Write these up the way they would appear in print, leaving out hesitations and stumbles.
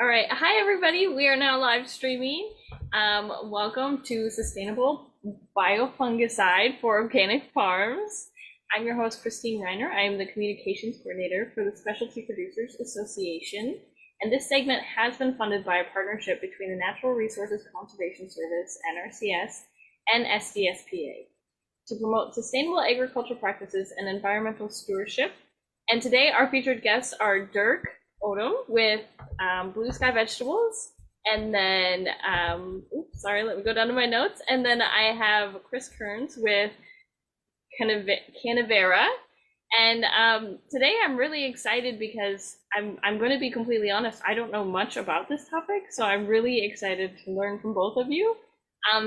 All right. Hi, everybody. We are now live streaming. Welcome to Sustainable Biofungicide for Organic Farms. I'm your host, Christine Reiner. I am the Communications Coordinator for the Specialty Producers Association. And this segment has been funded by a partnership between the Natural Resources Conservation Service, NRCS, and SDSPA to promote sustainable agricultural practices and environmental stewardship. And today, our featured guests are Dirk Odom with Blue Sky Vegetables, and then let me go down to my notes. And then I have Chris Kearns with Canavera. And today I'm really excited because I'm going to be completely honest. I don't know much about this topic, so I'm really excited to learn from both of you.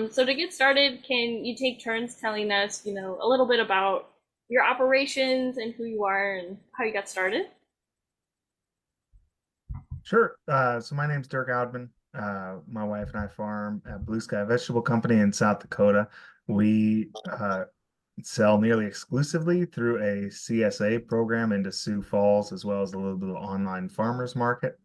So to get started, can you take turns telling us, a little bit about your operations and who you are and how you got started? Sure. So my name's Dirk Odom. My wife and I farm at Blue Sky Vegetable Company in South Dakota. We sell nearly exclusively through a CSA program into Sioux Falls, as well as a little bit of online farmers market.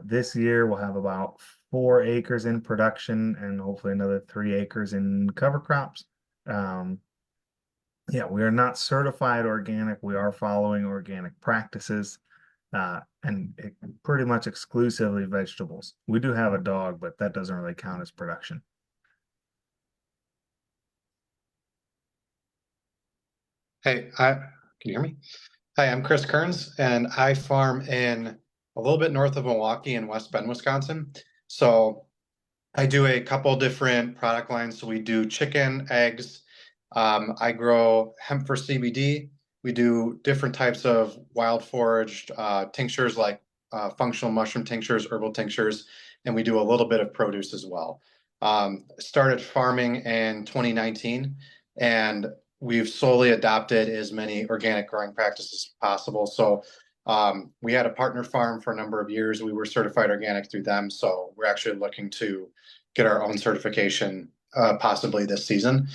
This year we'll have about 4 acres in production and hopefully another 3 acres in cover crops. Yeah, we are not certified organic. We are following organic practices. And pretty much exclusively vegetables. We do have a dog, but that doesn't really count as production. Hey, can you hear me? Hi, I'm Chris Kearns, and I farm in a little bit north of Milwaukee in West Bend, Wisconsin. So I do a couple different product lines. So we do chicken, eggs. I grow hemp for CBD. We do different types of wild foraged tinctures like functional mushroom tinctures, herbal tinctures, and we do a little bit of produce as well. Started farming in 2019, and we've slowly adopted as many organic growing practices as possible. So we had a partner farm for a number of years. We were certified organic through them. So we're actually looking to get our own certification possibly this season.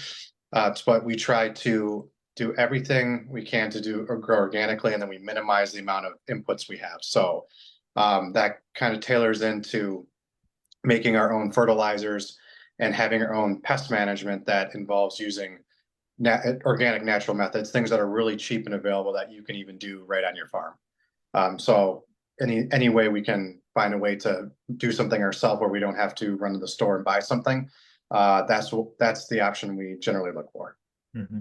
But we try to do everything we can to do or grow organically, and then we minimize the amount of inputs we have. So that kind of tailors into making our own fertilizers and having our own pest management that involves using organic natural methods, things that are really cheap and available that you can even do right on your farm. So any way we can find a way to do something ourselves where we don't have to run to the store and buy something, that's the option we generally look for. Mm-hmm.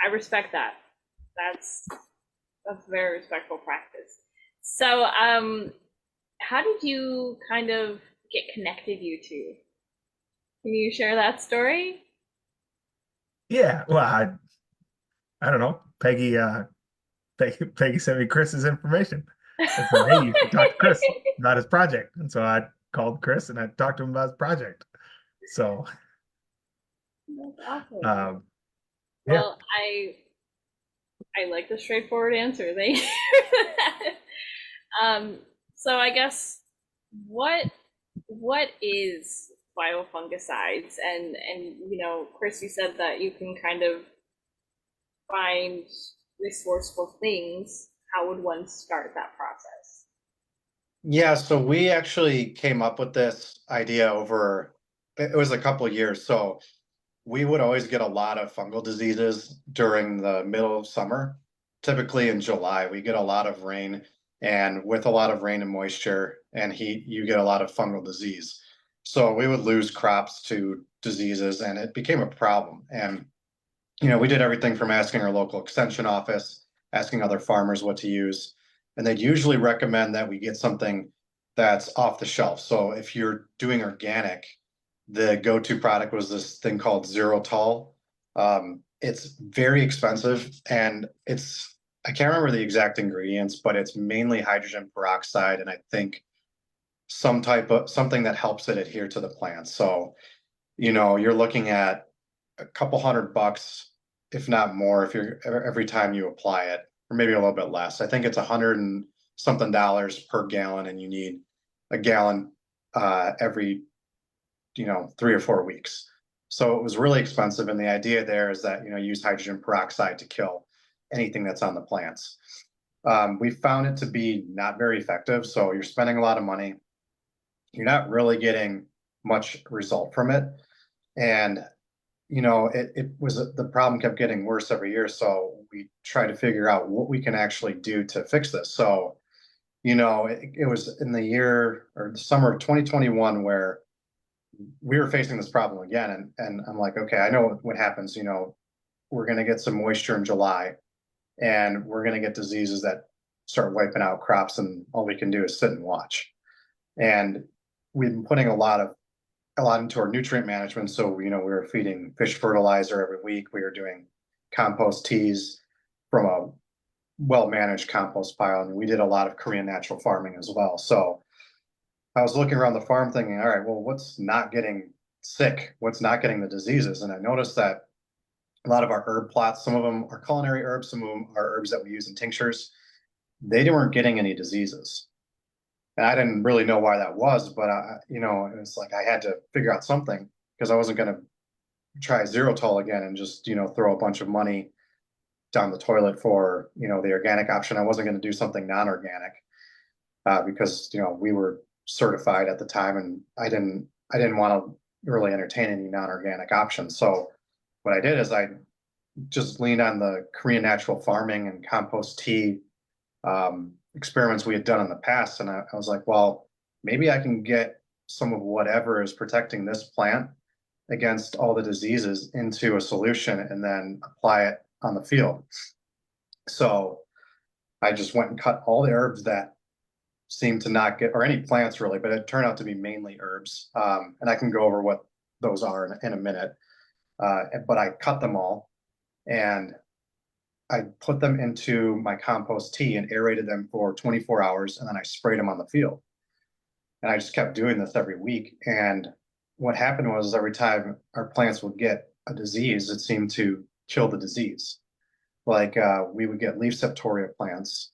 I respect that. That's very respectful practice. So, how did you kind of get connected, you two? Can you share that story? Yeah, well, I don't know. Peggy sent me Chris's information and said, "Hey, you should talk to Chris about his project." And so I called Chris and I talked to him about his project. So, That's awesome. Yeah. Well, I like the straightforward answer. Thank you for that. So I guess what is biofungicides? And Chris, you said that you can kind of find resourceful things. How would one start that process? Yeah, so we actually came up with this idea over, it was a couple of years. So we would always get a lot of fungal diseases during the middle of summer. Typically in July, we get a lot of rain, and with a lot of rain and moisture and heat, you get a lot of fungal disease. So we would lose crops to diseases, and it became a problem. And we did everything from asking our local extension office, asking other farmers what to use, and they'd usually recommend that we get something that's off the shelf. So if you're doing organic, the go-to product was this thing called Zerotol. It's very expensive, and I can't remember the exact ingredients, but it's mainly hydrogen peroxide, and I think some type of something that helps it adhere to the plant. So, you're looking at a couple $100, if not more, if you're every time you apply it, or maybe a little bit less. I think it's $100 and something per gallon, and you need a gallon every 3 or 4 weeks. So it was really expensive. And the idea there is that, use hydrogen peroxide to kill anything that's on the plants. We found it to be not very effective. So you're spending a lot of money. You're not really getting much result from it. And, it was the problem kept getting worse every year. So we tried to figure out what we can actually do to fix this. So, it was in the year or the summer of 2021 where we were facing this problem again. And I'm like, okay, I know what happens. We're going to get some moisture in July and we're going to get diseases that start wiping out crops, and all we can do is sit and watch. And we've been putting a lot into our nutrient management. So, we were feeding fish fertilizer every week. We were doing compost teas from a well-managed compost pile. And we did a lot of Korean natural farming as well. So I was looking around the farm thinking, all right, well, what's not getting sick? What's not getting the diseases? And I noticed that a lot of our herb plots, some of them are culinary herbs, some of them are herbs that we use in tinctures. They weren't getting any diseases. And I didn't really know why that was, but it was like I had to figure out something, because I wasn't going to try Zerotol again and just, throw a bunch of money down the toilet for, the organic option. I wasn't going to do something non-organic, because, we were certified at the time, and I didn't want to really entertain any non-organic options. So what I did is I just leaned on the Korean natural farming and compost tea experiments we had done in the past. And I was like, well, maybe I can get some of whatever is protecting this plant against all the diseases into a solution and then apply it on the field. So I just went and cut all the herbs that seemed to not get, or any plants really, but it turned out to be mainly herbs. And I can go over what those are in a minute. But I cut them all and I put them into my compost tea and aerated them for 24 hours. And then I sprayed them on the field. And I just kept doing this every week. And what happened was every time our plants would get a disease, it seemed to kill the disease. Like we would get leaf septoria plants,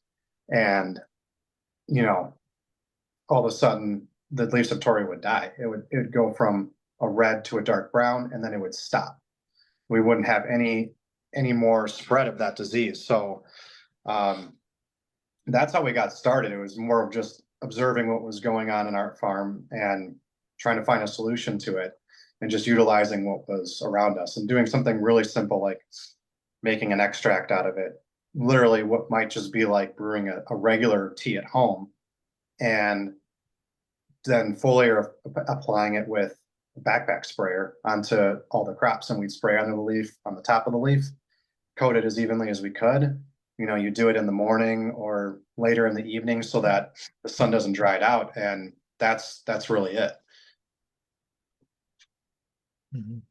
and all of a sudden the leaf septoria would die. It would go from a red to a dark brown, and then it would stop. We wouldn't have any more spread of that disease. So that's how we got started. It was more of just observing what was going on in our farm and trying to find a solution to it, and just utilizing what was around us and doing something really simple like making an extract out of it. Literally what might just be like brewing a regular tea at home, and then foliar applying it with a backpack sprayer onto all the crops. And we'd spray on the leaf, on the top of the leaf, coat it as evenly as we could. You do it in the morning or later in the evening so that the sun doesn't dry it out. And that's really it. Mhm.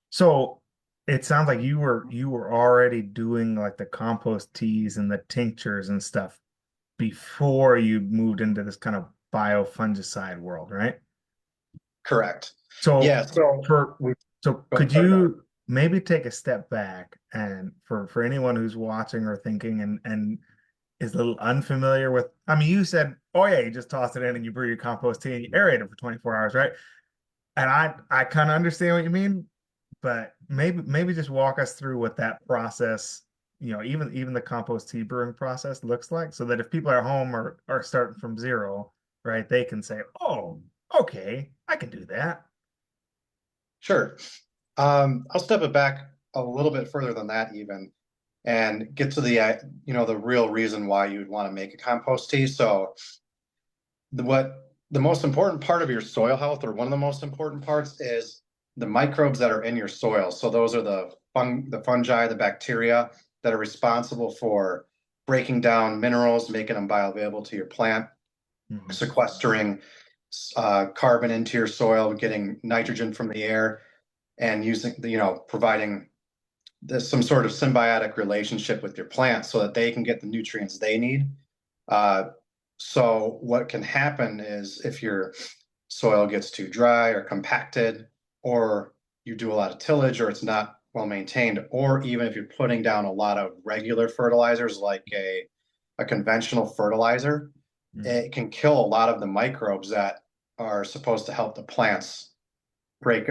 So it sounds like you were already doing like the compost teas and the tinctures and stuff before you moved into this kind of biofungicide world, right? Correct. So Yeah. so could you maybe take a step back, and for anyone who's watching or thinking and is a little unfamiliar with, I mean, you said, oh yeah, you just toss it in and you brew your compost tea and you aerate it for 24 hours, right? And I kind of understand what you mean, but maybe just walk us through what that process, even the compost tea brewing process looks like, so that if people at home are starting from zero, right, they can say, oh, okay, I can do that. Sure. I'll step it back a little bit further than that even, and get to the real reason why you'd want to make a compost tea. So the most important part of your soil health, or one of the most important parts, is the microbes that are in your soil. So those are the fungi, the bacteria that are responsible for breaking down minerals, making them bioavailable to your plant, sequestering carbon into your soil, getting nitrogen from the air, and providing some sort of symbiotic relationship with your plant so that they can get the nutrients they need. So what can happen is if your soil gets too dry or compacted, or you do a lot of tillage, or it's not well maintained, or even if you're putting down a lot of regular fertilizers like a conventional fertilizer, it can kill a lot of the microbes that are supposed to help the plants break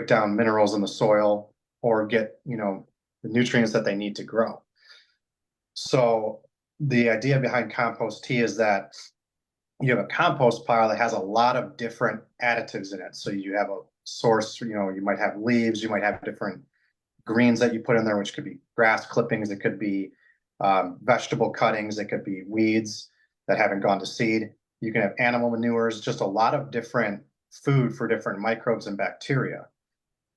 down minerals in the soil or get the nutrients that they need to grow. So the idea behind compost tea is that you have a compost pile that has a lot of different additives in it. So you have a source, you might have leaves, you might have different greens that you put in there, which could be grass clippings, it could be vegetable cuttings, it could be weeds that haven't gone to seed. You can have animal manures, just a lot of different food for different microbes and bacteria.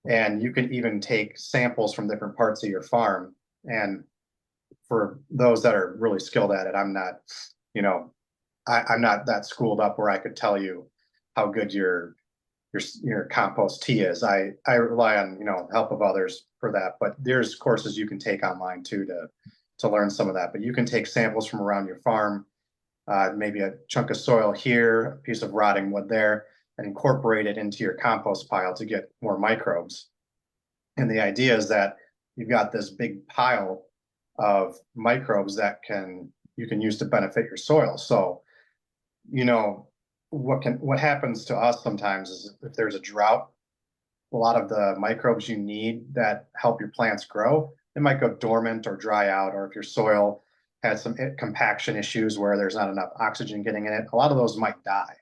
And you can even take samples from different parts of your farm. And for those that are really skilled at it, I'm not, I'm not that schooled up where I could tell you how good your compost tea is. I rely on help of others for that, but there's courses you can take online too to learn some of that. But you can take samples from around your farm, maybe a chunk of soil here, a piece of rotting wood there, and incorporate it into your compost pile to get more microbes. And the idea is that you've got this big pile of microbes that you can use to benefit your soil. So, what happens to us sometimes is if there's a drought, a lot of the microbes you need that help your plants grow, it might go dormant or dry out, or if your soil has some compaction issues where there's not enough oxygen getting in it, a lot of those might die,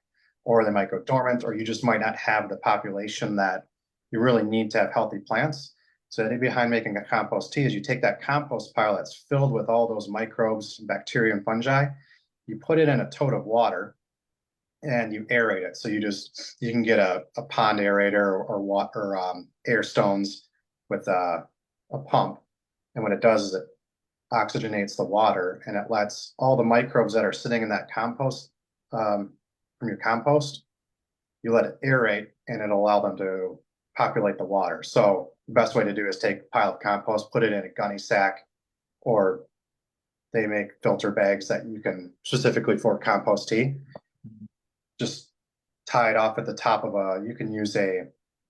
or they might go dormant, or you just might not have the population that you really need to have healthy plants. So the idea behind making a compost tea is you take that compost pile that's filled with all those microbes, bacteria, and fungi, you put it in a tote of water, and you aerate it. So you can get a pond aerator or water air stones with a pump. And what it does is it oxygenates the water and it lets all the microbes that are sitting in that compost from your compost, you let it aerate and it'll allow them to populate the water. So the best way to do is take a pile of compost, put it in a gunny sack, or they make filter bags that you can specifically for compost tea. Just tie it off at the top of you can use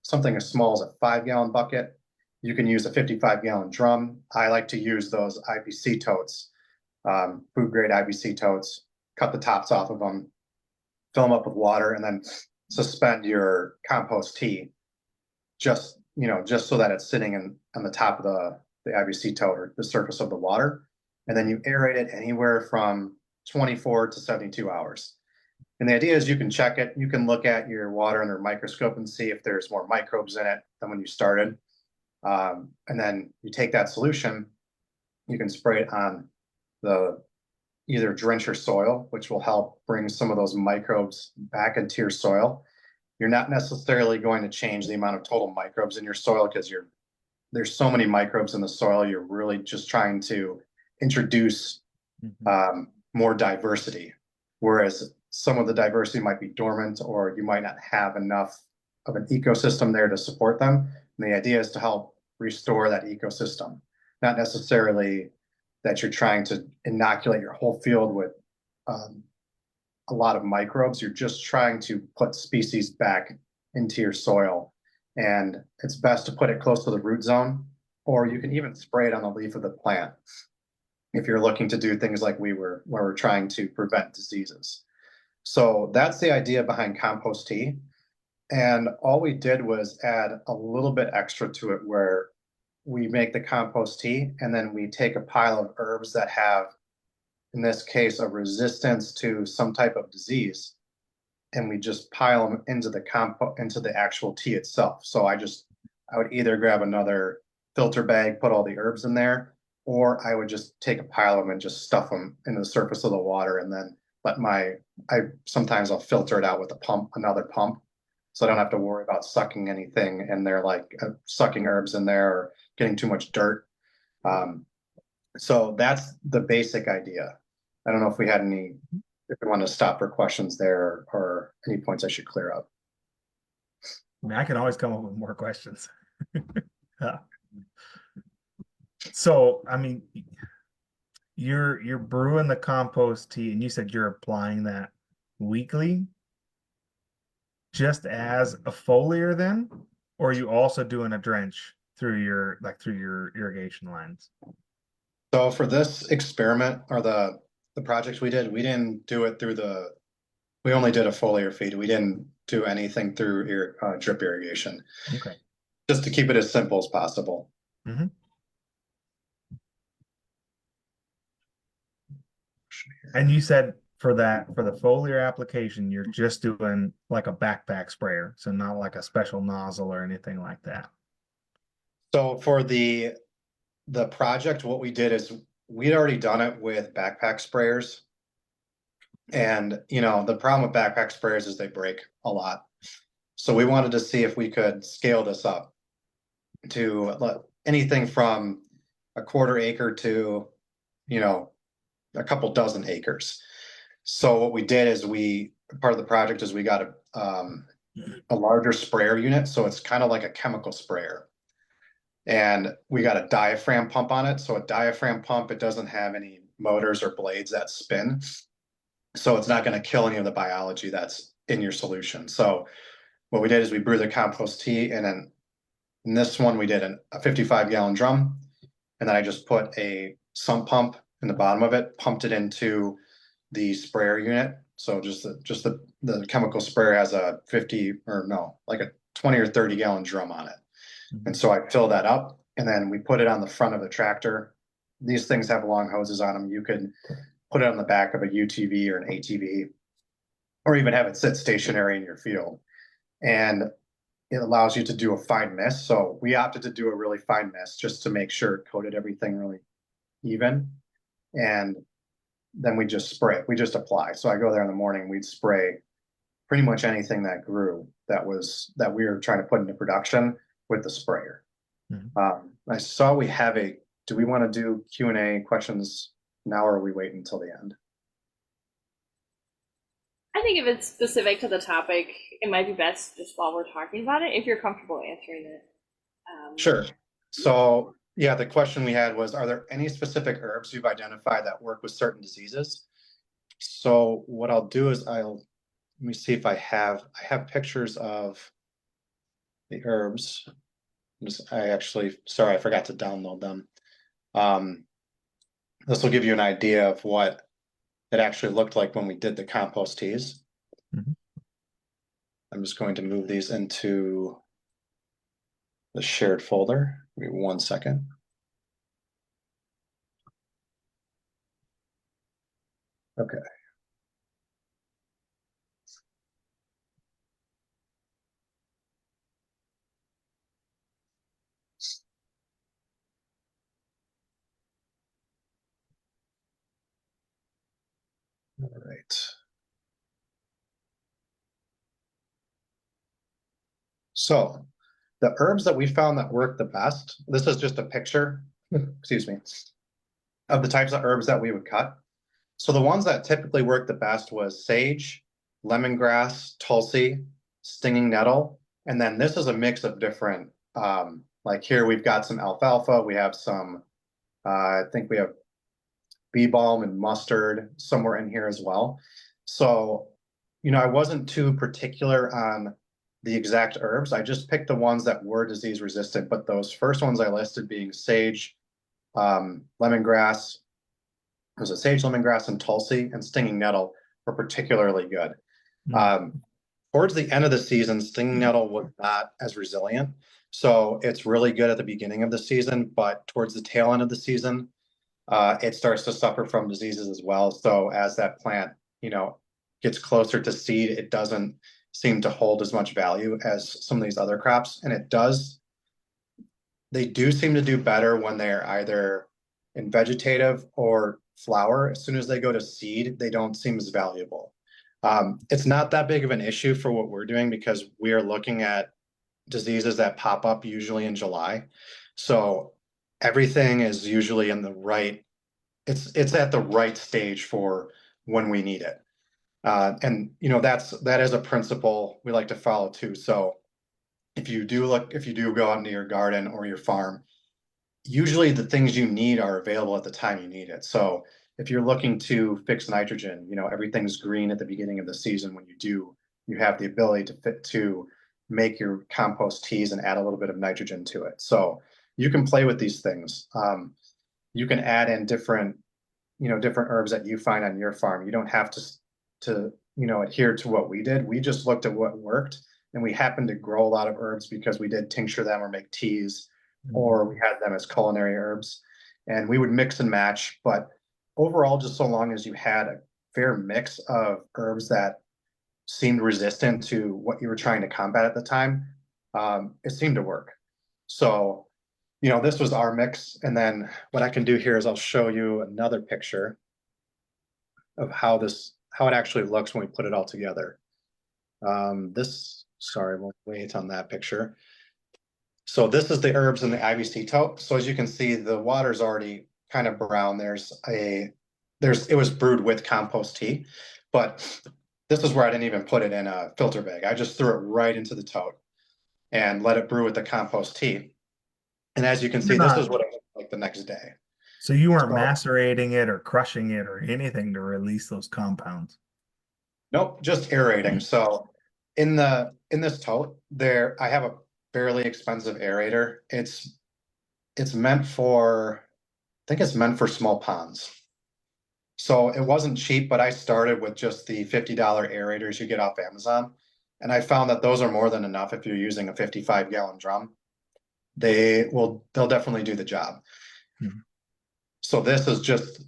something as small as a 5-gallon bucket. You can use a 55-gallon drum. I like to use those IBC totes, food grade IBC totes, cut the tops off of them, fill them up with water, and then suspend your compost tea just so that it's sitting on the top of the IBC tote or the surface of the water. And then you aerate it anywhere from 24 to 72 hours. And the idea is you can check it. You can look at your water under a microscope and see if there's more microbes in it than when you started. And then you take that solution, you can spray it on either drench your soil, which will help bring some of those microbes back into your soil. You're not necessarily going to change the amount of total microbes in your soil because there's so many microbes in the soil. You're really just trying to introduce more diversity, whereas some of the diversity might be dormant, or you might not have enough of an ecosystem there to support them. And the idea is to help restore that ecosystem, not necessarily that you're trying to inoculate your whole field with a lot of microbes. You're just trying to put species back into your soil. And it's best to put it close to the root zone, or you can even spray it on the leaf of the plant if you're looking to do things like where we're trying to prevent diseases. So that's the idea behind compost tea. And all we did was add a little bit extra to it, where we make the compost tea and then we take a pile of herbs that have, in this case, a resistance to some type of disease, and we just pile them into the actual tea itself. So I would either grab another filter bag, put all the herbs in there, or I would just take a pile of them and just stuff them into the surface of the water, and then sometimes I'll filter it out with another pump, so I don't have to worry about sucking anything in there, like sucking herbs in there or getting too much dirt. So that's the basic idea. I don't know if we want to stop for questions there or any points I should clear up. I mean, I can always come up with more questions. So, I mean, you're brewing the compost tea, and you said you're applying that weekly, just as a foliar then, or are you also doing a drench through your irrigation lines? So for this experiment, or the projects we did, we didn't do it we only did a foliar feed. We didn't do anything through drip irrigation. Okay. Just to keep it as simple as possible. question here. And you said for the foliar application, you're just doing like a backpack sprayer, so not like a special nozzle or anything like that. So for the project, what we did is we'd already done it with backpack sprayers. And, the problem with backpack sprayers is they break a lot. So we wanted to see if we could scale this up to anything from a quarter acre to, a couple dozen acres. So what we did is part of the project is we got a larger sprayer unit. So it's kind of like a chemical sprayer. And we got a diaphragm pump on it. So a diaphragm pump, it doesn't have any motors or blades that spin. So it's not going to kill any of the biology that's in your solution. So what we did is we brewed the compost tea, and then in this one we did a 55-gallon drum, and then I just put a sump pump in the bottom of it, pumped it into the sprayer unit. So just the chemical sprayer has a 50 or no, like a 20 or 30-gallon drum on it. And so I fill that up, and then we put it on the front of the tractor. These things have long hoses on them. You could put it on the back of a UTV or an ATV, or even have it sit stationary in your field. And it allows you to do a fine mist. So we opted to do a really fine mist just to make sure it coated everything really even. And then we just spray, we just apply. So I go there in the morning, we'd spray pretty much anything that grew that we were trying to put into production with the sprayer. I saw we have do we want to do Q&A questions now, or are we waiting until the end? I think if it's specific to the topic, it might be best just while we're talking about it, if you're comfortable answering it. Sure. So yeah, the question we had was, are there any specific herbs you've identified that work with certain diseases? So what I'll do is let me see if I have pictures of the herbs. Sorry, I forgot to download them. This will give you an idea of what it actually looked like when we did the compost teas. I'm just going to move these into the shared folder. Give me 1 second. Okay. All right. So the herbs that we found that work the best, this is just a picture, excuse me, of the types of herbs that we would cut. So the ones that typically work the best was sage, lemongrass, tulsi, stinging nettle. And then this is a mix of different, like here we've got some alfalfa, we have some, I think we have bee balm and mustard somewhere in here as well. So, I wasn't too particular on the exact herbs. I just picked the ones that were disease resistant, but those first ones I listed being sage, lemongrass, was it sage, lemongrass, and tulsi, and stinging nettle were particularly good. Towards the end of the season, stinging nettle was not as resilient. So it's really good at the beginning of the season, but towards the tail end of the season, it starts to suffer from diseases as well. So as that plant, gets closer to seed, it doesn't seem to hold as much value as some of these other crops. And they do seem to do better when they're either in vegetative or flower. As soon as they go to seed, they don't seem as valuable. It's not that big of an issue for what we're doing because we are looking at diseases that pop up usually in July. So everything is usually in the right, it's at the right stage for when we need it. And that is a principle we like to follow too. So if you do go out into your garden or your farm, usually the things you need are available at the time you need it. So if you're looking to fix nitrogen, everything's green at the beginning of the season. When you have the ability to make your compost teas and add a little bit of nitrogen to it. So you can play with these things. You can add in different herbs that you find on your farm. You don't have to adhere to what we did. We just looked at what worked, and we happened to grow a lot of herbs because we did tincture them or make teas, or we had them as culinary herbs, and we would mix and match. But overall, just so long as you had a fair mix of herbs that seemed resistant to what you were trying to combat at the time, it seemed to work. So, this was our mix. And then what I can do here is I'll show you another picture of how it actually looks when we put it all together. Sorry, we'll wait on that picture. So this is the herbs in the IVC tote. So as you can see, the water's already kind of brown. It was brewed with compost tea, but this is where I didn't even put it in a filter bag. I just threw it right into the tote and let it brew with the compost tea. And as you can see, this is what it looked like the next day. So you weren't macerating it or crushing it or anything to release those compounds? Nope, just aerating. So in this tote I have a fairly expensive aerator. I think it's meant for small ponds. So it wasn't cheap, but I started with just the $50 aerators you get off Amazon. And I found that those are more than enough if you're using a 55-gallon drum. They'll definitely do the job. Mm-hmm. So this is just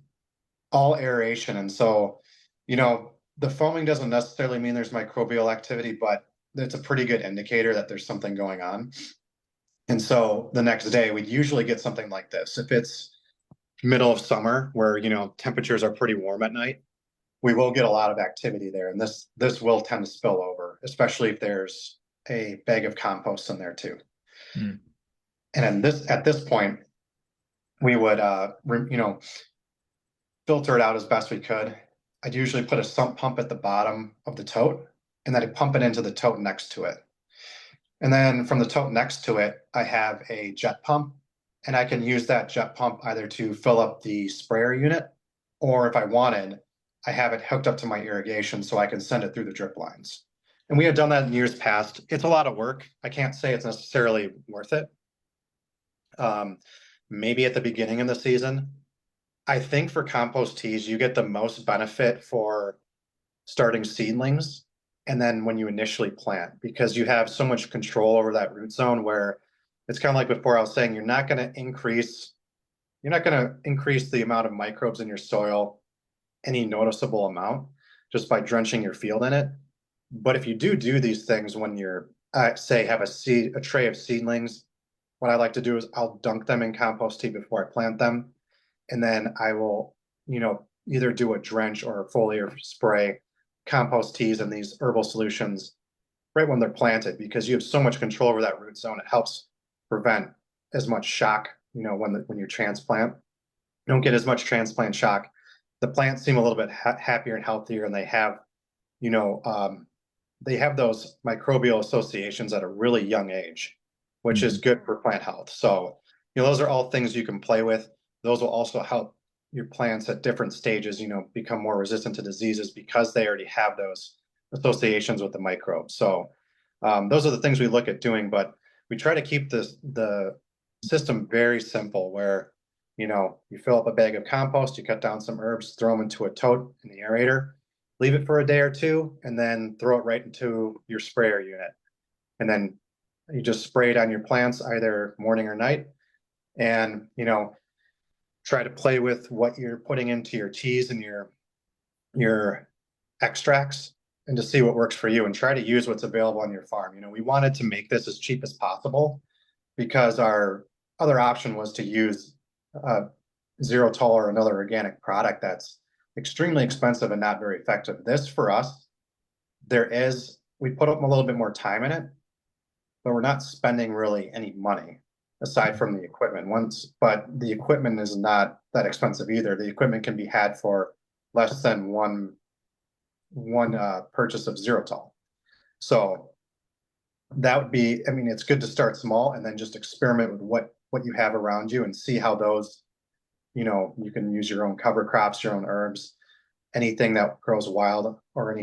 all aeration. And so, the foaming doesn't necessarily mean there's microbial activity, but it's a pretty good indicator that there's something going on. And so the next day we'd usually get something like this. If it's middle of summer where, temperatures are pretty warm at night, we will get a lot of activity there. And this will tend to spill over, especially if there's a bag of compost in there too. Mm. And at this point, we would, filter it out as best we could. I'd usually put a sump pump at the bottom of the tote, and then I'd pump it into the tote next to it. And then from the tote next to it, I have a jet pump, and I can use that jet pump either to fill up the sprayer unit, or if I wanted, I have it hooked up to my irrigation so I can send it through the drip lines. And we had done that in years past. It's a lot of work. I can't say it's necessarily worth it. Maybe at the beginning of the season. I think for compost teas, you get the most benefit for starting seedlings and then when you initially plant, because you have so much control over that root zone, where it's kind of like before I was saying, you're not going to increase the amount of microbes in your soil any noticeable amount just by drenching your field in it. But if you do these things when you're say have a tray of seedlings, what I like to do is I'll dunk them in compost tea before I plant them. And then I will, either do a drench or a foliar spray compost teas and these herbal solutions right when they're planted, because you have so much control over that root zone. It helps prevent as much shock, when you transplant. You don't get as much transplant shock. The plants seem a little bit happier and healthier, and they have, those microbial associations at a really young age, which is good for plant health. So, those are all things you can play with. Those will also help your plants at different stages, become more resistant to diseases because they already have those associations with the microbes. So those are the things we look at doing, but we try to keep the system very simple, where, you fill up a bag of compost, you cut down some herbs, throw them into a tote in the aerator, leave it for a day or two, and then throw it right into your sprayer unit. And then you just spray it on your plants either morning or night. And, try to play with what you're putting into your teas and your extracts, and to see what works for you, and try to use what's available on your farm. We wanted to make this as cheap as possible, because our other option was to use Zero-Tol or another organic product that's extremely expensive and not very effective. This, for us, we put up a little bit more time in it, but we're not spending really any money aside from the equipment but the equipment is not that expensive either. The equipment can be had for less than one purchase of Zero-Tol. So that would be, it's good to start small and then just experiment with what you have around you and see how those, you can use your own cover crops, your own herbs, anything that grows wild, or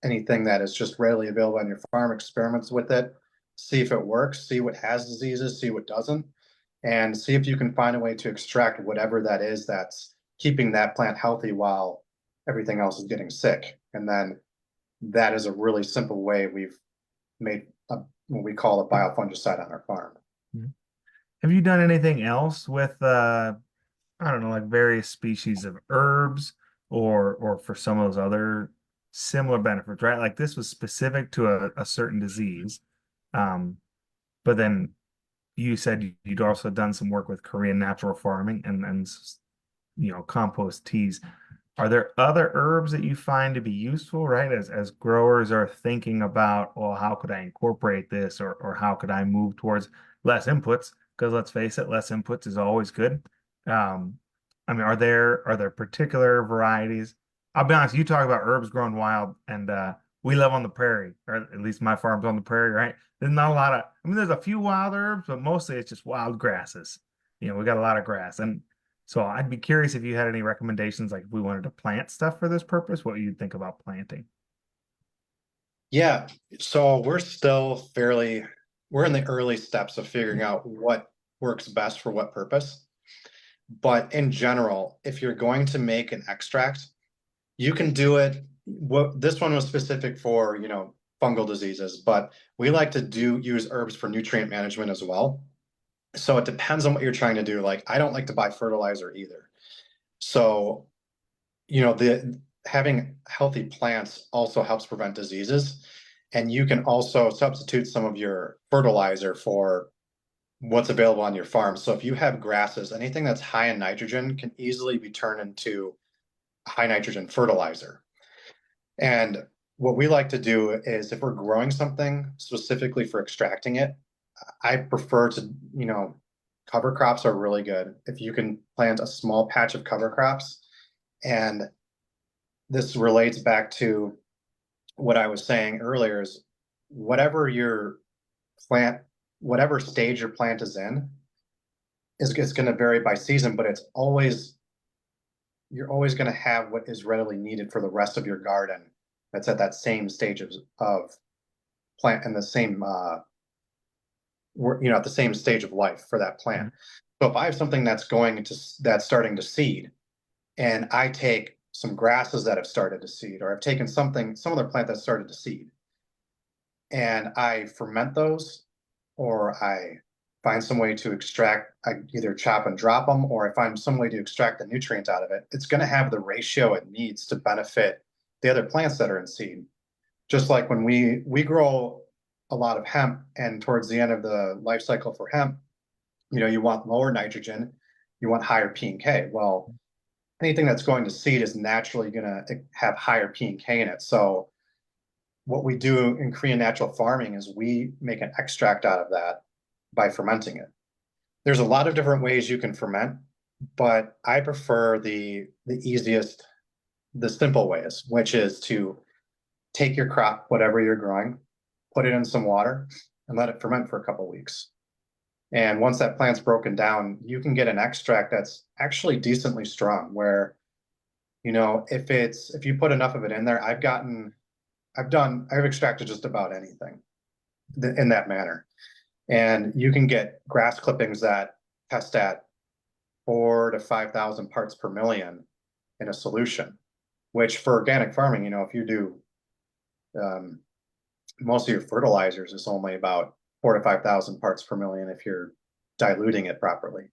anything that is just readily available on your farm. Experiments with it, see if it works, see what has diseases, see what doesn't, and see if you can find a way to extract whatever that is that's keeping that plant healthy while everything else is getting sick. And then that is a really simple way we've made what we call a biofungicide on our farm. Have you done anything else with I don't know, like various species of herbs or for some of those other similar benefits, right? Like this was specific to a certain disease. Um, but then you said you'd also done some work with Korean natural farming and compost teas. Are there other herbs that you find to be useful, right? As growers are thinking about, well, how could I incorporate this or how could I move towards less inputs? Because let's face it, less inputs is always good. Um, I mean, are there particular varieties? I'll be honest, you talk about herbs growing wild, and we live on the prairie, or at least my farm's on the prairie, right? There's not a lot of, I mean, there's a few wild herbs, but mostly it's just wild grasses. We got a lot of grass. And so I'd be curious if you had any recommendations, like if we wanted to plant stuff for this purpose, what you'd think about planting. Yeah, so we're in the early steps of figuring out what works best for what purpose. But in general, if you're going to make an extract, you can do it. What this one was specific for, fungal diseases, but we like to use herbs for nutrient management as well. So it depends on what you're trying to do. Like I don't like to buy fertilizer either. So, the having healthy plants also helps prevent diseases. And you can also substitute some of your fertilizer for what's available on your farm. So if you have grasses, anything that's high in nitrogen can easily be turned into high nitrogen fertilizer. And what we like to do is if we're growing something specifically for extracting it, I prefer to, cover crops are really good. If you can plant a small patch of cover crops, and this relates back to what I was saying earlier is whatever your plant, whatever stage your plant is in, is going to vary by season, but you're always going to have what is readily needed for the rest of your garden that's at that same stage of plant and the same at the same stage of life for that plant. Mhm. So if I have something that's starting to seed, and I take some grasses that have started to seed, or I've taken some other plant that started to seed, and I ferment those, or I find some way to extract, I either chop and drop them, or I find some way to extract the nutrients out of it, it's going to have the ratio it needs to benefit the other plants that are in seed. Just like when we grow a lot of hemp, and towards the end of the life cycle for hemp, you want lower nitrogen, you want higher P and K. Well, anything that's going to seed is naturally going to have higher P and K in it. So what we do in Korean natural farming is we make an extract out of that by fermenting it. There's a lot of different ways you can ferment, but I prefer the easiest, the simple ways, which is to take your crop, whatever you're growing, put it in some water, and let it ferment for a couple of weeks. And once that plant's broken down, you can get an extract that's actually decently strong. Where, if you put enough of it in there, I've extracted just about anything in that manner. And you can get grass clippings that test at 4 to 5,000 parts per million in a solution, which for organic farming, if you do um, most of your fertilizers is only about 4 to 5,000 parts per million if you're diluting it properly.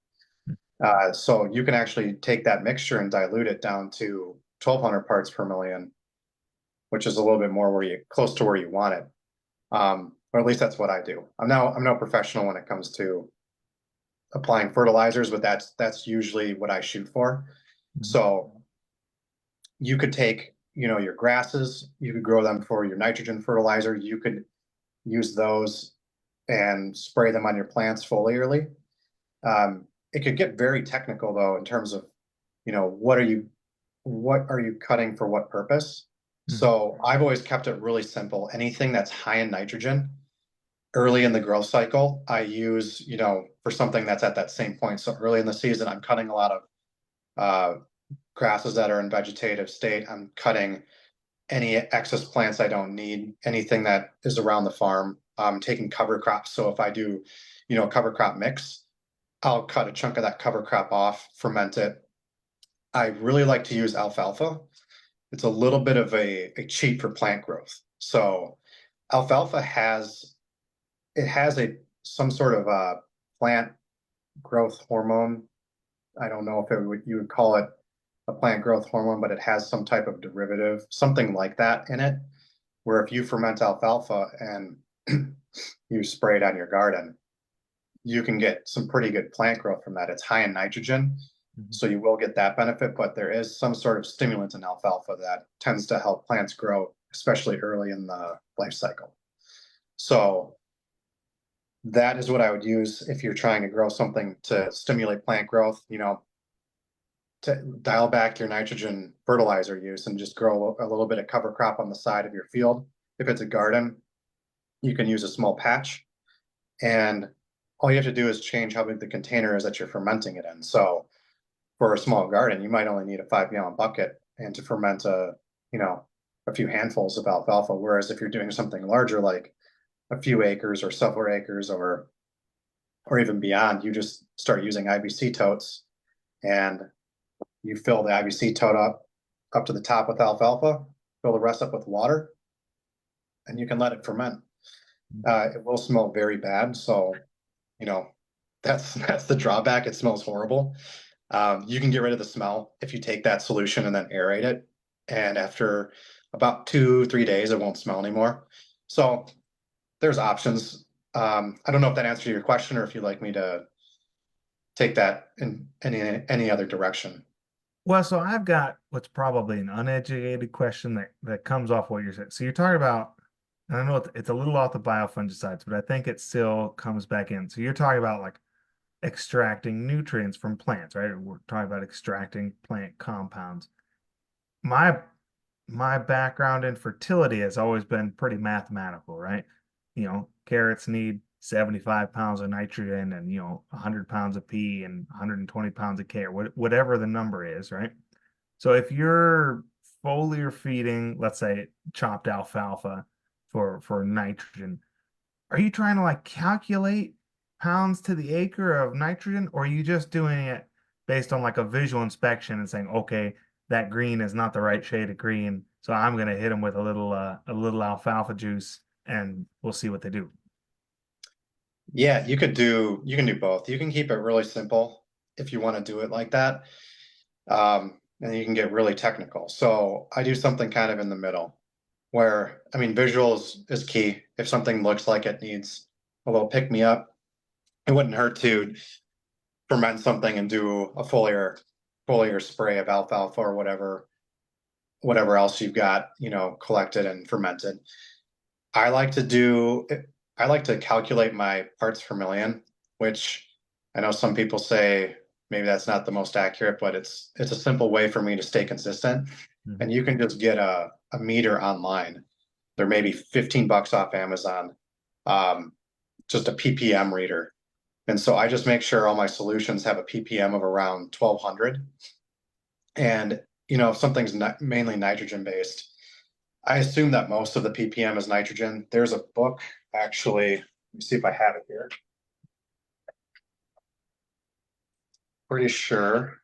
So you can actually take that mixture and dilute it down to 1,200 parts per million, which is a little bit more close to where you want it. Or at least that's what I do. I'm no professional when it comes to applying fertilizers, but that's usually what I shoot for. Mhm. So you could take, your grasses, you could grow them for your nitrogen fertilizer. You could use those and spray them on your plants foliarly. It could get very technical though, in terms of, what are you cutting for what purpose? Mhm. So I've always kept it really simple. Anything that's high in nitrogen early in the growth cycle, I use, for something that's at that same point. So early in the season, I'm cutting a lot of uh, grasses that are in vegetative state. I'm cutting any excess plants I don't need, anything that is around the farm. I'm taking cover crops. So if I do, cover crop mix, I'll cut a chunk of that cover crop off, ferment it. I really like to use alfalfa. It's a little bit of a cheat for plant growth. So alfalfa has some sort of plant growth hormone I don't know if you would call it a plant growth hormone, but it has some type of derivative, something like that in it, where if you ferment alfalfa and you spray it on your garden, you can get some pretty good plant growth from that. It's high in nitrogen, Mhm. so you will get that benefit, but there is some sort of stimulant in alfalfa that tends to help plants grow, especially early in the life cycle. So that is what I would use if you're trying to grow something to stimulate plant growth, to dial back your nitrogen fertilizer use and just grow a little bit of cover crop on the side of your field. If it's a garden, you can use a small patch, and all you have to do is change how big the container is that you're fermenting it in. So for a small garden, you might only need a 5 gallon bucket and to ferment a few handfuls of alfalfa. Whereas if you're doing something larger, like a few acres or several acres or even beyond, you just start using IBC totes and you fill the IBC tote up to the top with alfalfa, fill the rest up with water, and you can let it ferment. It will smell very bad, so you know that's the drawback. It smells horrible. You can get rid of the smell if you take that solution and then aerate it, and after about 2-3 days, it won't smell anymore. So there's options. I don't know if that answered your question or if you'd like me to take that in any other direction. Well, so I've got what's probably an uneducated question that comes off what you're saying. So you're talking about, and I know it's a little off the biofungicides, but I think it still comes back in. So you're talking about like extracting nutrients from plants, right? We're talking about extracting plant compounds. My my background in fertility has always been pretty mathematical, right? Carrots need 75 pounds of nitrogen and 100 pounds of P and 120 pounds of K, or whatever the number is, right? So if you're foliar feeding, let's say chopped alfalfa for nitrogen, are you trying to like calculate pounds to the acre of nitrogen, or are you just doing it based on like a visual inspection and saying, okay, that green is not the right shade of green, so I'm gonna hit them with a little alfalfa juice and we'll see what they do. Yeah, you can do both. You can keep it really simple if you want to do it like that. And you can get really technical. So I do something kind of in the middle where, I mean, visuals is key. If something looks like it needs a little pick me up, it wouldn't hurt to ferment something and do a foliar spray of alfalfa or whatever else you've got, collected and fermented. I like to do, I like to calculate my parts per million, which I know some people say maybe that's not the most accurate, but it's a simple way for me to stay consistent. Mhm. And you can just get a meter online. They're maybe $15 off Amazon, um, just a ppm reader. And so I just make sure all my solutions have a ppm of around 1200. And if something's mainly nitrogen based, I assume that most of the ppm is nitrogen. There's a book, actually. Let me see if I have it here. Pretty sure.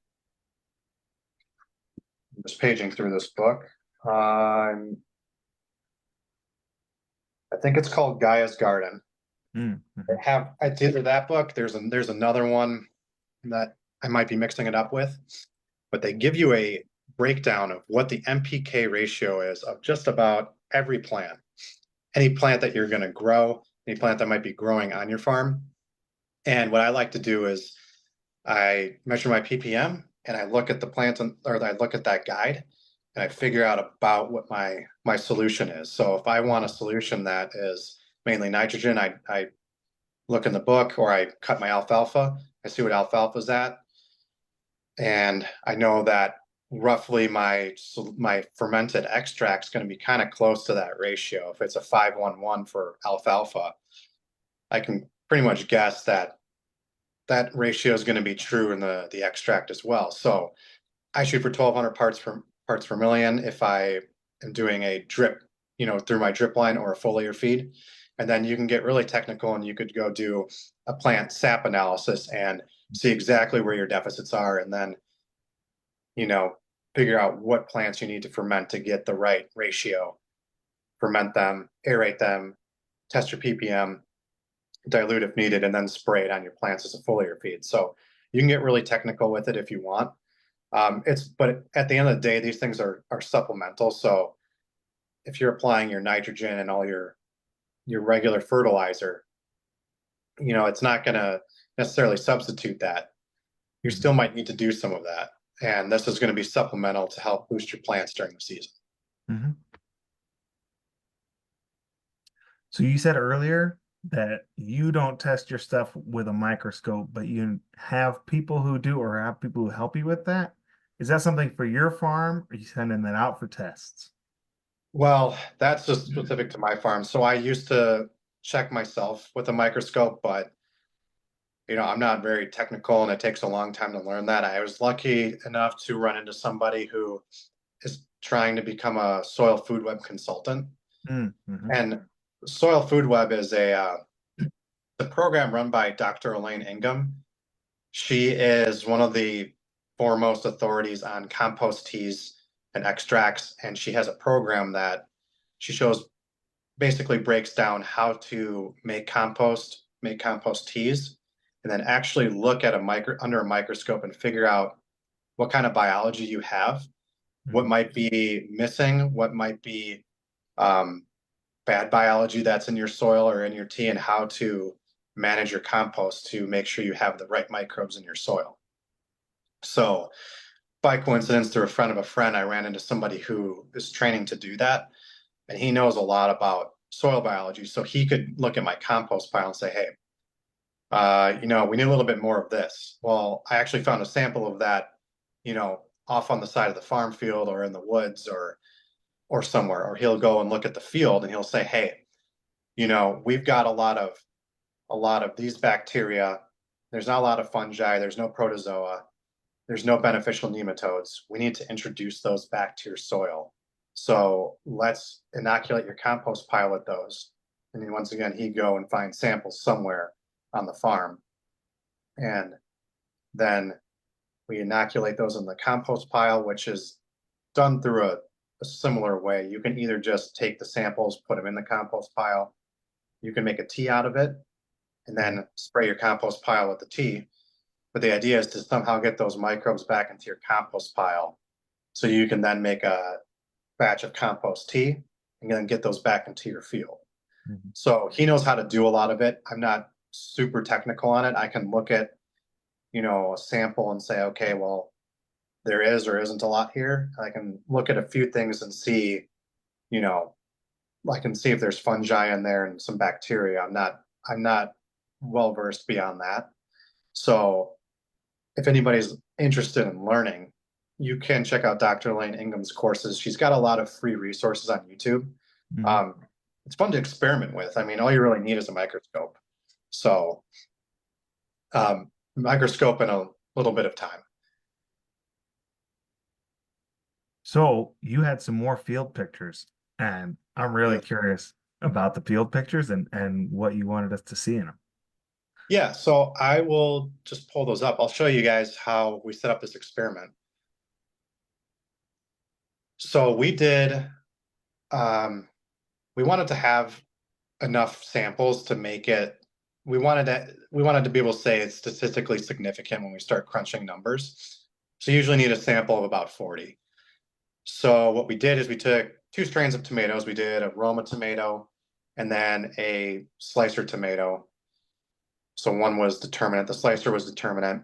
I'm just paging through this book. I think it's called Gaia's Garden. Mhm. It's either that book. There's another one that I might be mixing it up with, but they give you a breakdown of what the NPK ratio is of just about every plant. Any plant that you're going to grow, any plant that might be growing on your farm. And what I like to do is I measure my ppm and I look at the plant or I look at that guide and I figure out about what my solution is. So if I want a solution that is mainly nitrogen, I look in the book or I cut my alfalfa. I see what alfalfa is at, and I know that roughly my fermented extract is going to be kind of close to that ratio. If it's a 5:1:1 for alfalfa, I can pretty much guess that that ratio is going to be true in the extract as well. So I shoot for 1,200 parts per million if I am doing a drip, through my drip line or a foliar feed. And then you can get really technical and you could go do a plant sap analysis and see exactly where your deficits are, and then you know figure out what plants you need to ferment to get the right ratio. Ferment them, aerate them, test your ppm, dilute if needed, and then spray it on your plants as a foliar feed. So You can get really technical with it if you want. But at the end of the day, these things are supplemental. So if you're applying your nitrogen and all your regular fertilizer, it's not going to necessarily substitute that. You still might need to do some of that. And this is going to be supplemental to help boost your plants during the season. Mm-hmm. So you said earlier that you don't test your stuff with a microscope, but you have people who do, or have people who help you with that. Is that something for your farm, or are you sending that out for tests? Well, that's just specific to my farm. So I used to check myself with a microscope, but I'm not very technical and it takes a long time to learn that. I was lucky enough to run into somebody who is trying to become a soil food web consultant. Mm-hmm. And Soil Food Web is the program run by Dr. Elaine Ingham. She is one of the foremost authorities on compost teas and extracts, and she has a program that she shows basically breaks down how to make compost teas, and then actually look at under a microscope and figure out what kind of biology you have, what might be missing, what might be bad biology that's in your soil or in your tea, and how to manage your compost to make sure you have the right microbes in your soil. So by coincidence, through a friend of a friend, I ran into somebody who is training to do that, and he knows a lot about soil biology. So he could look at my compost pile and say, hey, we need a little bit more of this. Well, I actually found a sample of that, off on the side of the farm field or in the woods or somewhere. Or he'll go and look at the field and he'll say, hey, we've got a lot of these bacteria. There's not a lot of fungi. There's no protozoa. There's no beneficial nematodes. We need to introduce those back to your soil. So let's inoculate your compost pile with those. And then once again, he'd go and find samples somewhere on the farm. And then we inoculate those in the compost pile, which is done through a similar way. You can either just take the samples, put them in the compost pile. You can make a tea out of it and then spray your compost pile with the tea. But the idea is to somehow get those microbes back into your compost pile so you can then make a batch of compost tea and then get those back into your field. Mm-hmm. So he knows how to do a lot of it. I'm not super technical on it. I can look at, a sample and say, okay, well, there is or isn't a lot here. I can look at a few things and see, I can see if there's fungi in there and some bacteria. I'm not well versed beyond that. So if anybody's interested in learning, you can check out Dr. Elaine Ingham's courses. She's got a lot of free resources on YouTube. Mm-hmm. It's fun to experiment with. I mean, all you really need is a microscope. So microscope and a little bit of time. So you had some more field pictures, and I'm really curious about the field pictures and what you wanted us to see in them. Yeah, so I will just pull those up. I'll show you guys how we set up this experiment. So we did, we wanted to have enough samples to make it, we wanted to be able to say it's statistically significant when we start crunching numbers. So you usually need a sample of about 40. So what we did is we took 2 strains of tomatoes. We did a Roma tomato and then a slicer tomato. So one was determinate, the slicer was determinate,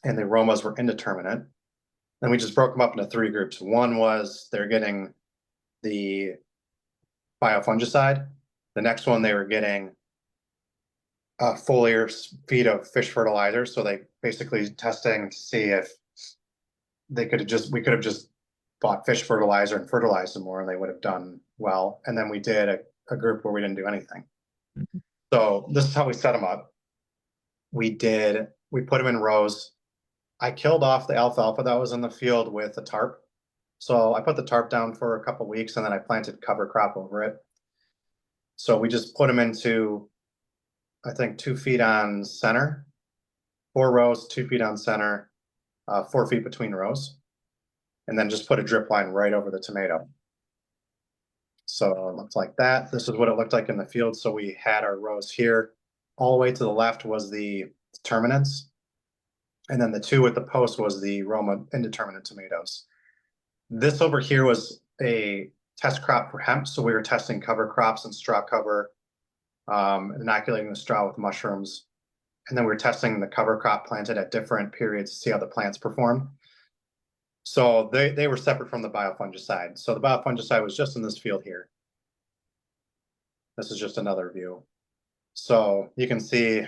and the Romas were indeterminate. Then we just broke them up into 3 groups. One was they're getting the biofungicide. The next one, they were getting a foliar feed of fish fertilizer. So they basically testing to see if we could have just bought fish fertilizer and fertilized them more and they would have done well. And then we did a group where we didn't do anything. Mm-hmm. So this is how we set them up. We put them in rows. I killed off the alfalfa that was in the field with a tarp. So I put the tarp down for a couple of weeks and then I planted cover crop over it. So we just put them into, I think, 2 feet on center, 4 rows, 2 feet on center, 4 feet between rows, and then just put a drip line right over the tomato. So it looks like that. This is what it looked like in the field. So we had our rows here. All the way to the left was the determinants. And then the 2 with the post was the Roma indeterminate tomatoes. This over here was a test crop for hemp. So we were testing cover crops and straw cover, inoculating the straw with mushrooms. And then we were testing the cover crop planted at different periods to see how the plants perform. So they were separate from the biofungicide. So the biofungicide was just in this field here. This is just another view. So you can see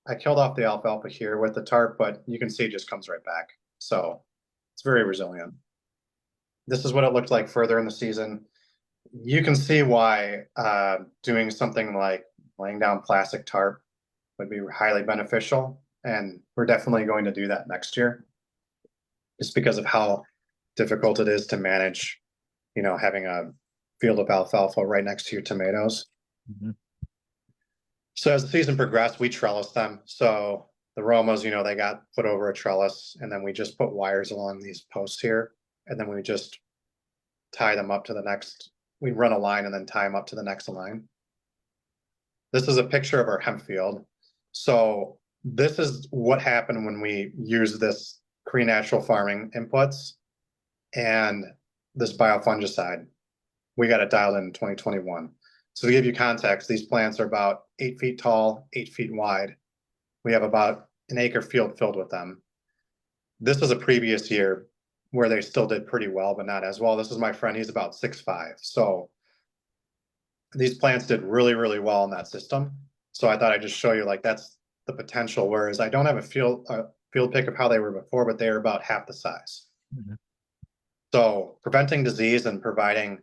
I killed off the alfalfa here with the tarp, but you can see it just comes right back. So it's very resilient. This is what it looked like further in the season. You can see why doing something like laying down plastic tarp would be highly beneficial. And we're definitely going to do that next year, just because of how difficult it is to manage, having a field of alfalfa right next to your tomatoes. Mhm. So as the season progressed, we trellised them. So the Romas, they got put over a trellis, and then we just put wires along these posts here, and then we just tie them up to the next. We run a line and then tie them up to the next line. This is a picture of our hemp field. So this is what happened when we use this Korean natural farming inputs and this biofungicide. We got it dialed in 2021. So to give you context, these plants are about 8 feet tall, 8 feet wide. We have about an acre field filled with them. This was a previous year where they still did pretty well, but not as well. This is my friend, he's about 6'5". So these plants did really, really well in that system. So I thought I'd just show you, like, that's the potential. Whereas I don't have a field pic of how they were before, but they are about half the size. Mm-hmm. So preventing disease and providing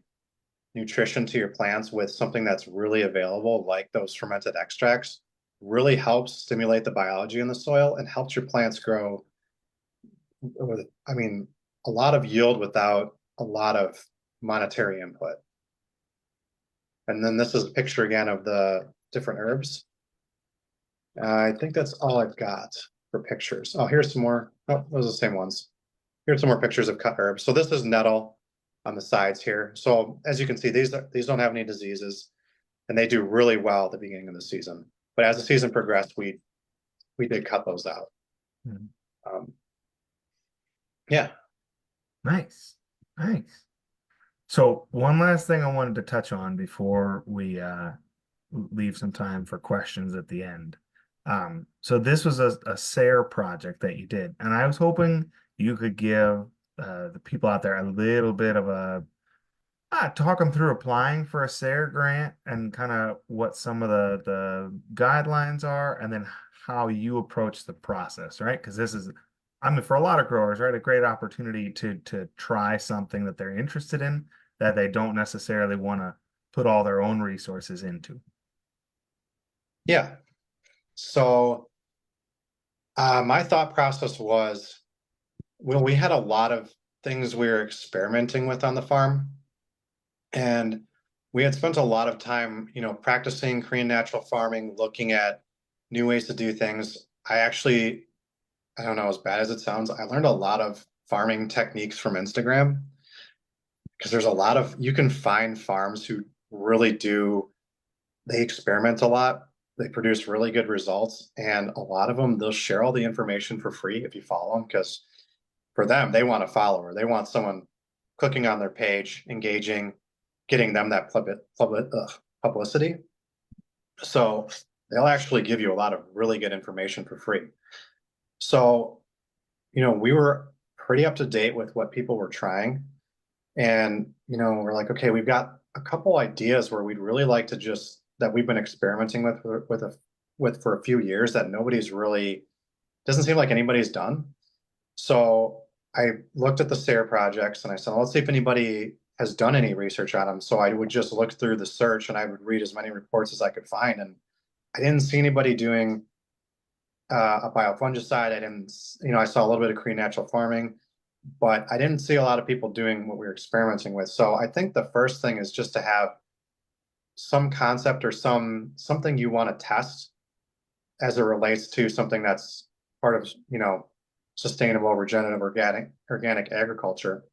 nutrition to your plants with something that's really available, like those fermented extracts, really helps stimulate the biology in the soil and helps your plants grow with, a lot of yield without a lot of monetary input. And then this is a picture again of the different herbs. I think that's all I've got for pictures. Oh, here's some more. Oh, those are the same ones. Here's some more pictures of cut herbs. So this is nettle on the sides here. So as you can see, these don't have any diseases, and they do really well at the beginning of the season. But as the season progressed, we did cut those out. Mm-hmm. Yeah. Nice. So one last thing I wanted to touch on before we leave some time for questions at the end. So this was a SARE project that you did, and I was hoping you could give the people out there a little bit of a talk them through applying for a SARE grant and kind of what some of the guidelines are, and then how you approach the process, right? Because this is, for a lot of growers, right, a great opportunity to try something that they're interested in that they don't necessarily want to put all their own resources into. Yeah. So my thought process was, well, we had a lot of things we were experimenting with on the farm, and we had spent a lot of time, practicing Korean natural farming, looking at new ways to do things. I don't know, as bad as it sounds, I learned a lot of farming techniques from Instagram, because you can find farms who really they experiment a lot. They produce really good results, and a lot of them, they'll share all the information for free if you follow them, because for them, they want a follower. They want someone clicking on their page, engaging, getting them that publicity. So they'll actually give you a lot of really good information for free. So, we were pretty up to date with what people were trying. And, we're like, okay, we've got a couple ideas where we'd really like to that we've been experimenting with for a few years that doesn't seem like anybody's done. So I looked at the SARE projects and I said, well, let's see if anybody has done any research on them. So I would just look through the search and I would read as many reports as I could find. And I didn't see anybody doing a biofungicide. I saw a little bit of Korean natural farming, but I didn't see a lot of people doing what we were experimenting with. So I think the first thing is just to have some concept or something you want to test as it relates to something that's part of, sustainable, regenerative, organic agriculture.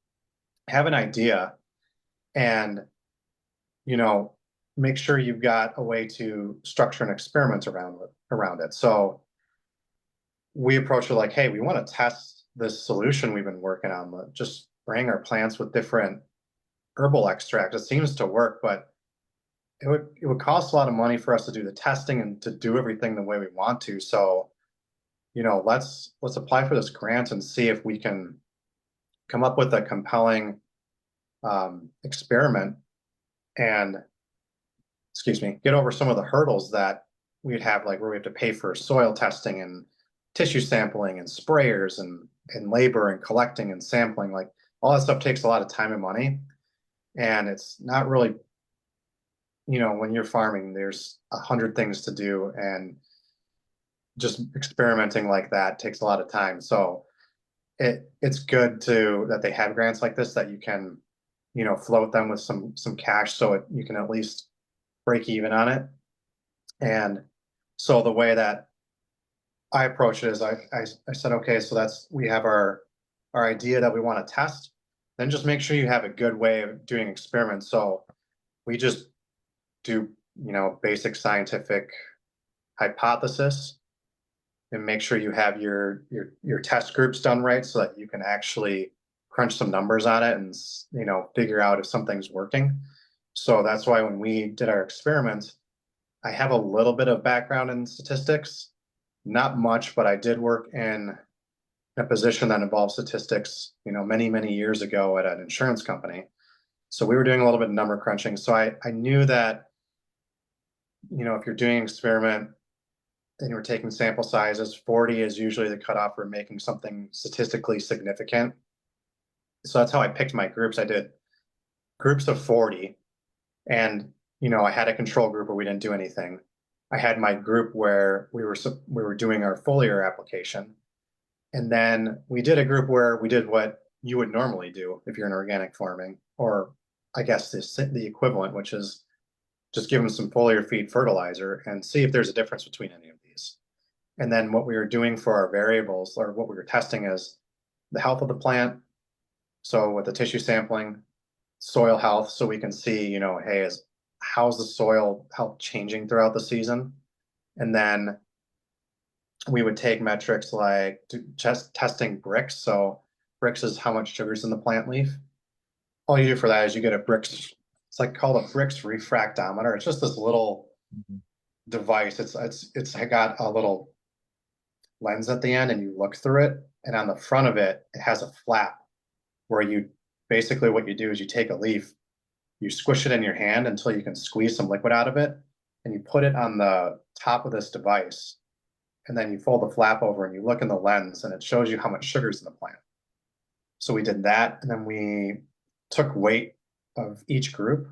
Have an idea and, make sure you've got a way to structure an experiment around it. So we approach it like, hey, we want to test this solution we've been working on, just spraying our plants with different herbal extract. It seems to work, but it would cost a lot of money for us to do the testing and to do everything the way we want to. So, let's apply for this grant and see if we can come up with a compelling experiment and, excuse me, get over some of the hurdles that we'd have, like where we have to pay for soil testing and tissue sampling and sprayers and labor and collecting and sampling. Like all that stuff takes a lot of time and money. And it's not really, when you're farming, there's 100 things to do, and just experimenting like that takes a lot of time. So it's good that they have grants like this that you can, float them with some cash so you can at least break even on it. And so the way that I approach it is I said, okay, so we have our idea that we want to test. Then just make sure you have a good way of doing experiments. So we just do, basic scientific hypothesis, and make sure you have your test groups done right so that you can actually crunch some numbers on it and figure out if something's working. So that's why when we did our experiment, I have a little bit of background in statistics, not much, but I did work in a position that involved statistics, many years ago at an insurance company. So we were doing a little bit of number crunching. So I knew that, if you're doing an experiment and you're taking sample sizes, 40 is usually the cutoff for making something statistically significant. So that's how I picked my groups. I did groups of 40, and I had a control group where we didn't do anything. I had my group where we were doing our foliar application, and then we did a group where we did what you would normally do if you're in organic farming, or I guess the equivalent, which is just give them some foliar feed fertilizer and see if there's a difference between any of these. And then what we were doing for our variables, or what we were testing, is the health of the plant. So with the tissue sampling, soil health, so we can see, hey, how's the soil health changing throughout the season? And then we would take metrics like just testing Brix. So Brix is how much sugar's in the plant leaf. All you do for that is you get a Brix. It's like called a Brix refractometer. It's just this little device. It's got a little lens at the end, and you look through it, and on the front of it, it has a flap where basically what you do is you take a leaf, you squish it in your hand until you can squeeze some liquid out of it, and you put it on the top of this device, and then you fold the flap over and you look in the lens, and it shows you how much sugar's in the plant. So we did that, and then we took weight of each group,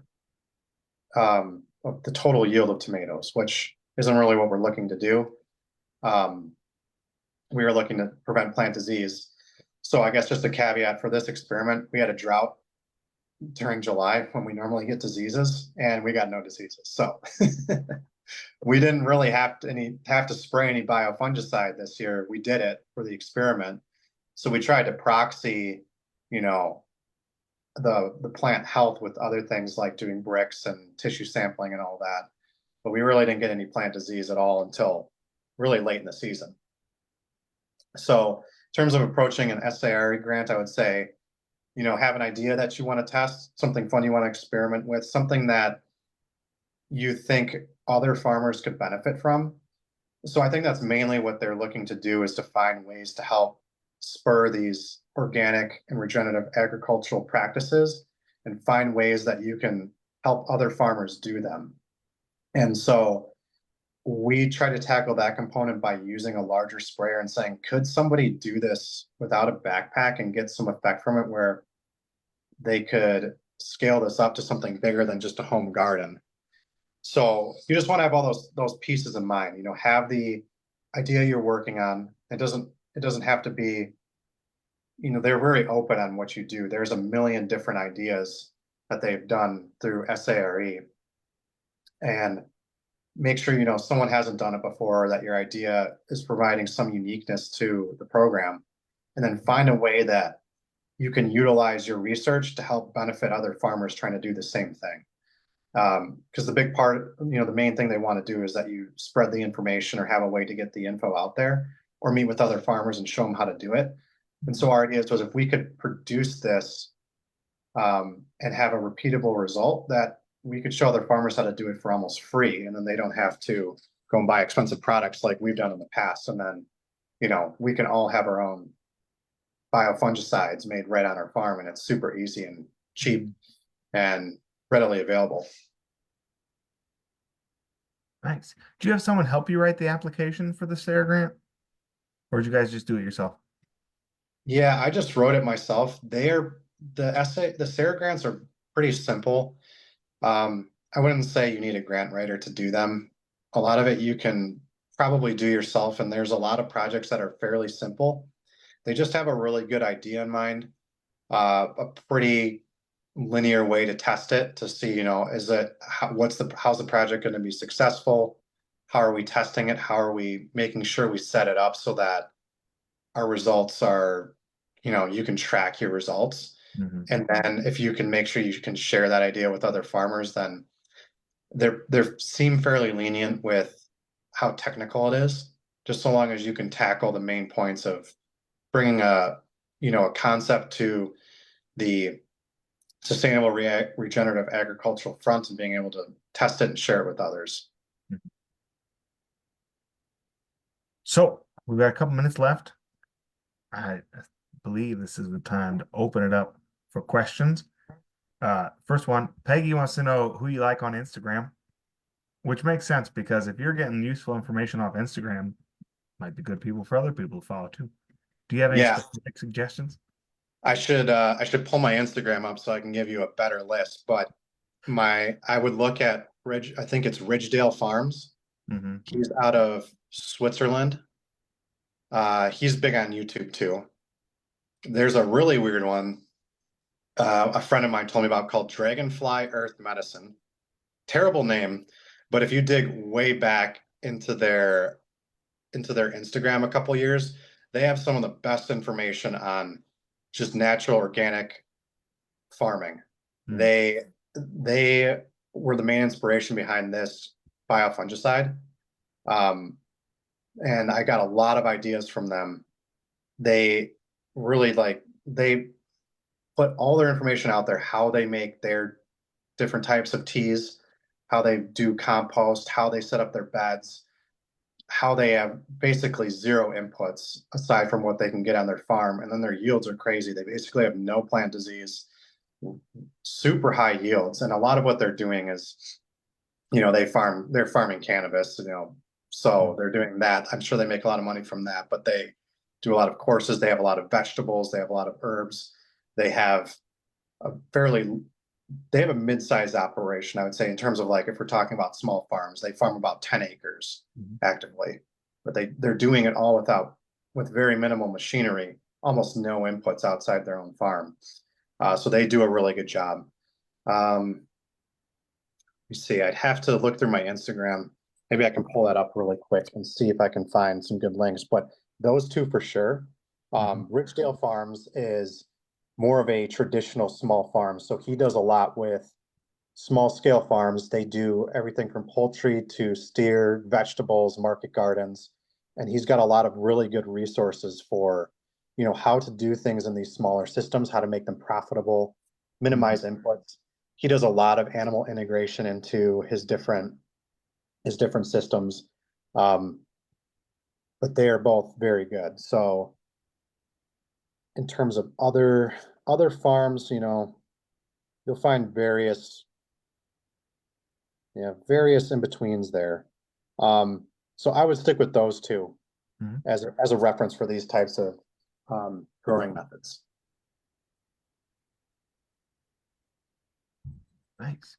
of the total yield of tomatoes, which isn't really what we're looking to do. We were looking to prevent plant disease. So I guess just a caveat for this experiment, we had a drought during July when we normally get diseases, and we got no diseases. So we didn't really have to spray any biofungicide this year. We did it for the experiment. So we tried to proxy, the plant health with other things like doing Brix and tissue sampling and all that. But we really didn't get any plant disease at all until really late in the season. So in terms of approaching an SARE grant, I would say, have an idea that you want to test, something fun you want to experiment with, something that you think other farmers could benefit from. So I think that's mainly what they're looking to do, is to find ways to help spur these organic and regenerative agricultural practices and find ways that you can help other farmers do them. And so we try to tackle that component by using a larger sprayer and saying, could somebody do this without a backpack and get some effect from it, where they could scale this up to something bigger than just a home garden? So you just want to have all those pieces in mind, have the idea you're working on. It doesn't have to be, they're very open on what you do. There's a million different ideas that they've done through SARE, and make sure, someone hasn't done it before, or that your idea is providing some uniqueness to the program, and then find a way that you can utilize your research to help benefit other farmers trying to do the same thing. Because the big part, the main thing they want to do is that you spread the information or have a way to get the info out there. or meet with other farmers and show them how to do it. And so our idea was if we could produce this and have a repeatable result, that we could show other farmers how to do it for almost free, and then they don't have to go and buy expensive products like we've done in the past. And then, we can all have our own biofungicides made right on our farm, and it's super easy and cheap and readily available. Nice. Do you have someone help you write the application for the SARE grant? Or did you guys just do it yourself? Yeah, I just wrote it myself. The SARE grants are pretty simple. I wouldn't say you need a grant writer to do them. A lot of it you can probably do yourself, and there's a lot of projects that are fairly simple. They just have a really good idea in mind, a pretty linear way to test it to see, how's the project going to be successful? How are we testing it? How are we making sure we set it up so that our results are, you can track your results. Mm-hmm. And then if you can make sure you can share that idea with other farmers, then they seem fairly lenient with how technical it is, just so long as you can tackle the main points of bringing a concept to the sustainable regenerative agricultural front and being able to test it and share it with others. So we've got a couple minutes left. I believe this is the time to open it up for questions. First one, Peggy wants to know who you like on Instagram, which makes sense because if you're getting useful information off Instagram, might be good people for other people to follow too. Do you have any specific suggestions? I should pull my Instagram up so I can give you a better list, but I would look at I think it's Ridgedale Farms. Mm-hmm. He's out of Switzerland. He's big on YouTube too. There's a really weird one a friend of mine told me about called Dragonfly Earth Medicine. Terrible name, but if you dig way back into their Instagram a couple years, they have some of the best information on just natural organic farming. They were the main inspiration behind this biofungicide. And I got a lot of ideas from them. They really they put all their information out there, how they make their different types of teas, how they do compost, how they set up their beds, how they have basically zero inputs aside from what they can get on their farm. And then their yields are crazy. They basically have no plant disease, super high yields. And a lot of what they're doing is, they're farming cannabis, so they're doing that. I'm sure they make a lot of money from that, but they do a lot of courses. They have a lot of vegetables. They have a lot of herbs. They have a mid-sized operation, I would say, in terms of if we're talking about small farms. They farm about 10 acres actively, but they're doing it all with very minimal machinery, almost no inputs outside their own farm. So they do a really good job. Let me see, I'd have to look through my Instagram. Maybe I can pull that up really quick and see if I can find some good links, but those two for sure. Ridgedale Farms is more of a traditional small farm. So he does a lot with small scale farms. They do everything from poultry to steer, vegetables, market gardens. And he's got a lot of really good resources for, how to do things in these smaller systems, how to make them profitable, minimize inputs. He does a lot of animal integration into his different systems. But they are both very good. So in terms of other farms, you'll find various in-betweens there. So I would stick with those two as a reference for these types of growing methods. Thanks.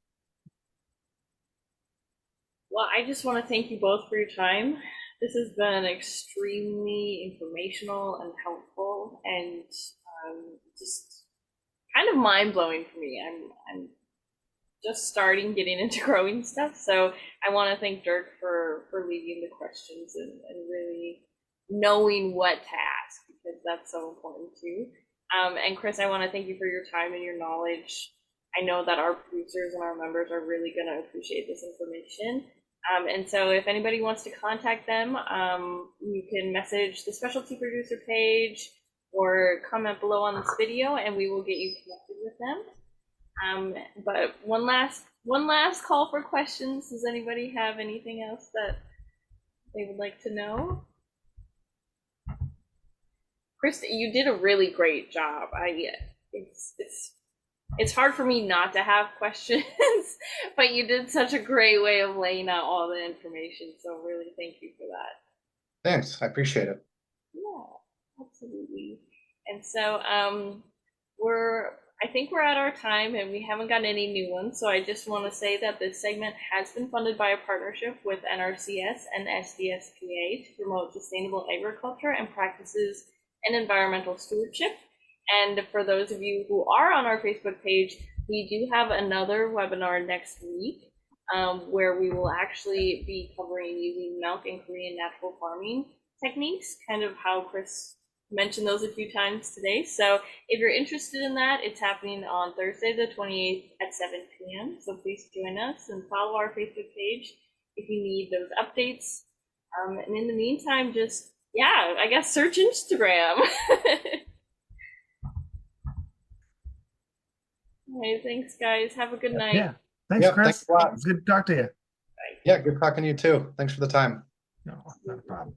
Well, I just want to thank you both for your time. This has been extremely informational and helpful, and just kind of mind-blowing for me. I'm just starting getting into growing stuff, so I want to thank Dirk for leading the questions and really knowing what to ask, because that's so important too. And Chris, I want to thank you for your time and your knowledge. I know that our producers and our members are really going to appreciate this information. And so if anybody wants to contact them, you can message the specialty producer page or comment below on this video and we will get you connected with them. But one last call for questions. Does anybody have anything else that they would like to know? Krista, you did a really great job. It's hard for me not to have questions, but you did such a great way of laying out all the information. So really thank you for that. Thanks. I appreciate it. Yeah, absolutely. And so I think we're at our time and we haven't gotten any new ones. So I just want to say that this segment has been funded by a partnership with NRCS and SDSPA to promote sustainable agriculture and practices and environmental stewardship. And for those of you who are on our Facebook page, we do have another webinar next week where we will actually be covering using milk and Korean natural farming techniques, kind of how Chris mentioned those a few times today. So if you're interested in that, it's happening on Thursday, the 28th at 7 p.m. So please join us and follow our Facebook page if you need those updates. And in the meantime, just, yeah, I guess search Instagram. All right, thanks, guys. Have a good night. Yeah. Thanks, Yeah, Chris. thanks a lot. It's good to talk to you. Yeah, good talking to you too. Thanks for the time. No, not a problem.